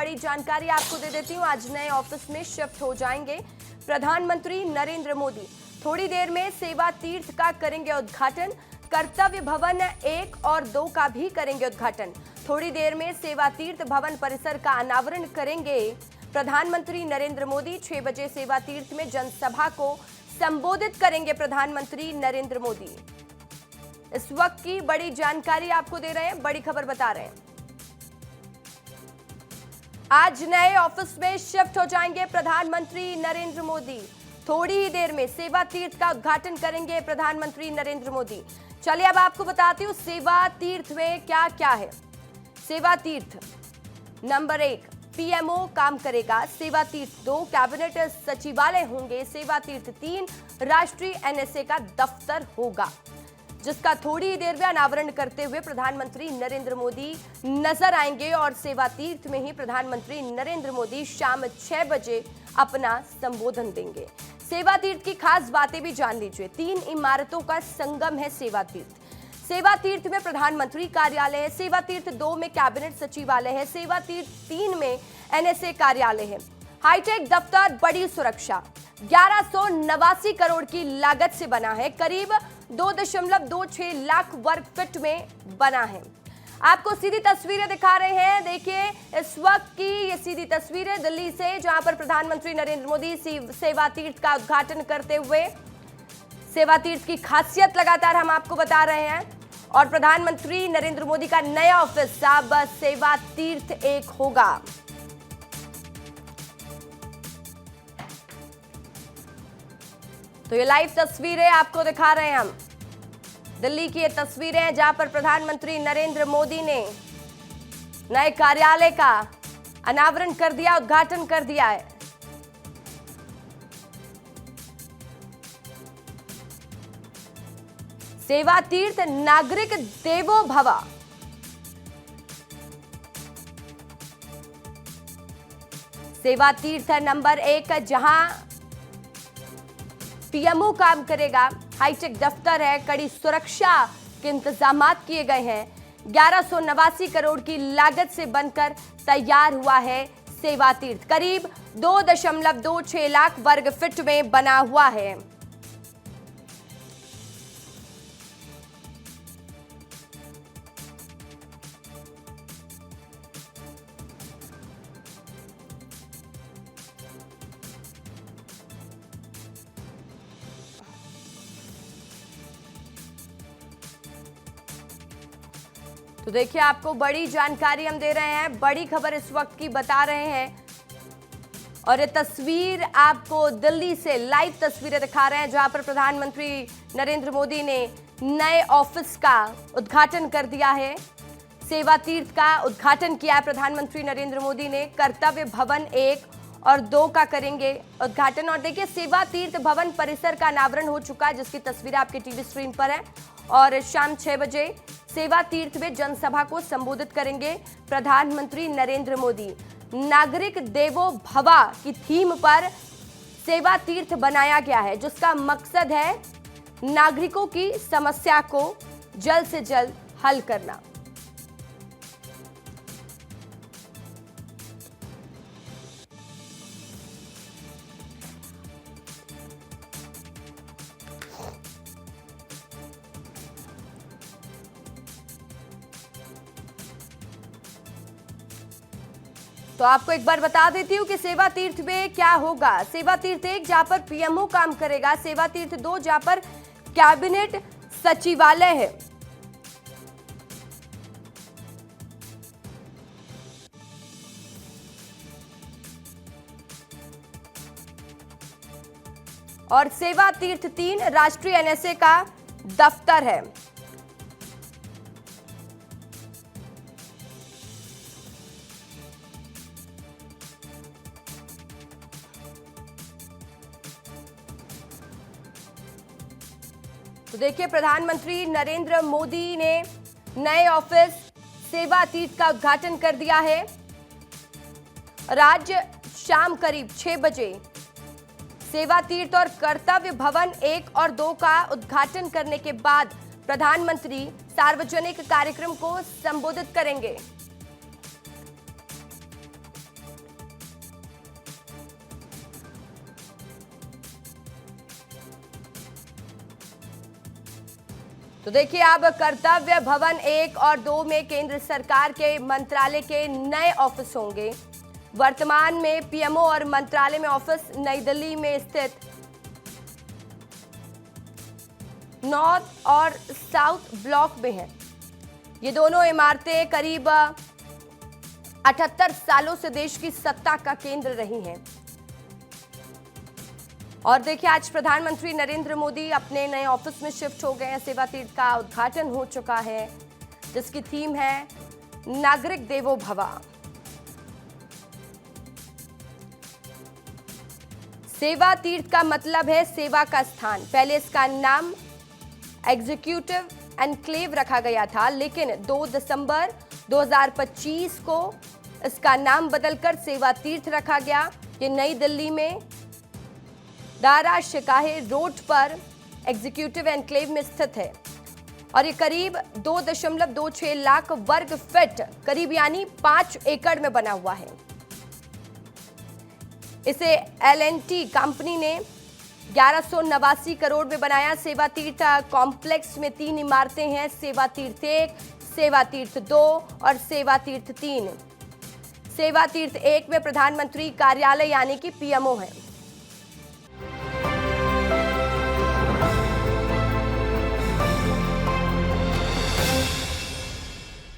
बड़ी जानकारी आपको दे देती हूँ। आज नए ऑफिस में शिफ्ट हो जाएंगे प्रधानमंत्री नरेंद्र मोदी। थोड़ी देर में सेवा तीर्थ का करेंगे उद्घाटन। कर्तव्य भवन 1 और 2 का भी करेंगे उद्घाटन। थोड़ी देर में सेवा तीर्थ भवन परिसर का अनावरण करेंगे प्रधानमंत्री नरेंद्र मोदी। 6 बजे सेवा तीर्थ में जनसभा को संबोधित करेंगे प्रधानमंत्री नरेंद्र मोदी। इस वक्त की बड़ी जानकारी आपको दे रहे हैं, बड़ी खबर बता रहे हैं। आज नए ऑफिस में शिफ्ट हो जाएंगे प्रधानमंत्री नरेंद्र मोदी। थोड़ी ही देर में सेवा तीर्थ का उद्घाटन करेंगे प्रधानमंत्री नरेंद्र मोदी। चलिए अब आपको बताती हूँ सेवा तीर्थ में क्या क्या है। सेवा तीर्थ नंबर 1 पीएमओ काम करेगा। सेवा तीर्थ 2 कैबिनेट सचिवालय होंगे। सेवा तीर्थ 3 राष्ट्रीय एनएसए का दफ्तर होगा, जिसका थोड़ी ही देर में अनावरण करते हुए प्रधानमंत्री नरेंद्र मोदी नजर आएंगे। और सेवा तीर्थ में ही प्रधानमंत्री नरेंद्र मोदी शाम 6 बजे अपना संबोधन देंगे। सेवा तीर्थ की खास बातें भी जान लीजिए। 3 इमारतों का संगम है सेवा तीर्थ। सेवा तीर्थ में प्रधानमंत्री कार्यालय है। सेवा तीर्थ 2 में कैबिनेट सचिवालय है। सेवा तीर्थ 3 में एनएसए कार्यालय है। हाईटेक दफ्तर, बड़ी सुरक्षा, 1189 करोड़ की लागत से बना है। करीब 2.26 लाख वर्ग फीट में बना है। आपको सीधी तस्वीरें दिखा रहे हैं। देखिए इस वक्त की ये सीधी तस्वीरें दिल्ली से, जहां पर प्रधानमंत्री नरेंद्र मोदी सेवा तीर्थ का उद्घाटन करते हुए। सेवा तीर्थ की खासियत लगातार हम आपको बता रहे हैं। और प्रधानमंत्री नरेंद्र मोदी का नया ऑफिस अब सेवा तीर्थ 1 होगा। तो ये लाइव तस्वीरें आपको दिखा रहे हैं हम। दिल्ली की ये तस्वीरें हैं जहां पर प्रधानमंत्री नरेंद्र मोदी ने नए कार्यालय का अनावरण कर दिया, उद्घाटन कर दिया है। सेवा तीर्थ नागरिक देवो भव। सेवा तीर्थ नंबर 1 जहां पीएमओ काम करेगा। हाईटेक दफ्तर है, कड़ी सुरक्षा के इंतजामात किए गए हैं। 1189 करोड़ की लागत से बनकर तैयार हुआ है सेवा तीर्थ। करीब 2.26 लाख वर्ग फीट में बना हुआ है। तो देखिए आपको बड़ी जानकारी हम दे रहे हैं, बड़ी खबर इस वक्त की बता रहे हैं। और ये तस्वीर आपको दिल्ली से लाइव तस्वीरें दिखा रहे हैं, जहां पर प्रधानमंत्री नरेंद्र मोदी ने नए ऑफिस का उद्घाटन कर दिया है। सेवा तीर्थ का उद्घाटन किया है प्रधानमंत्री नरेंद्र मोदी ने। कर्तव्य भवन 1 और 2 का करेंगे उद्घाटन। और देखिए सेवा तीर्थ भवन परिसर का अनावरण हो चुका है, जिसकी तस्वीर आपके टीवी स्क्रीन पर है। और शाम 6 बजे सेवा तीर्थ में जनसभा को संबोधित करेंगे प्रधानमंत्री नरेंद्र मोदी। नागरिक देवो भवा की थीम पर सेवा तीर्थ बनाया गया है, जिसका मकसद है नागरिकों की समस्या को जल्द से जल्द हल करना। तो आपको एक बार बता देती हूँ कि सेवा तीर्थ में क्या होगा। सेवा तीर्थ 1 जहां पर पीएमओ काम करेगा। सेवा तीर्थ 2 जहां पर कैबिनेट सचिवालय है। और सेवा तीर्थ 3 राष्ट्रीय एनएसए का दफ्तर है। तो देखिए प्रधानमंत्री नरेंद्र मोदी ने नए ऑफिस सेवा तीर्थ का उद्घाटन कर दिया है। और आज शाम करीब 6 बजे सेवा तीर्थ और कर्तव्य भवन 1 और 2 का उद्घाटन करने के बाद प्रधानमंत्री सार्वजनिक कार्यक्रम को संबोधित करेंगे। तो देखिए, अब कर्तव्य भवन 1 और 2 में केंद्र सरकार के मंत्रालय के नए ऑफिस होंगे। वर्तमान में पीएमओ और मंत्रालय में ऑफिस नई दिल्ली में स्थित नॉर्थ और साउथ ब्लॉक में है। ये दोनों इमारतें करीब 78 सालों से देश की सत्ता का केंद्र रही हैं। और देखिए, आज प्रधानमंत्री नरेंद्र मोदी अपने नए ऑफिस में शिफ्ट हो गए हैं। सेवा तीर्थ का उद्घाटन हो चुका है, जिसकी थीम है नागरिक देवो भव। सेवा तीर्थ का मतलब है सेवा का स्थान। पहले इसका नाम एग्जीक्यूटिव एनक्लेव रखा गया था, लेकिन 2 दिसंबर 2025 को इसका नाम बदलकर सेवा तीर्थ रखा गया। ये नई दिल्ली में दारा शिकाहे रोड पर एग्जीक्यूटिव एनक्लेव में स्थित है और ये करीब 2.26 लाख वर्ग फीट, करीब यानी 5 एकड़ में बना हुआ है। इसे L&T कंपनी ने 1189 करोड़ में बनाया। सेवा तीर्थ कॉम्प्लेक्स में 3 इमारतें हैं, सेवा तीर्थ 1, सेवा तीर्थ 2 और सेवा तीर्थ 3। सेवा तीर्थ 1 में प्रधानमंत्री कार्यालय यानी कि पीएमओ है।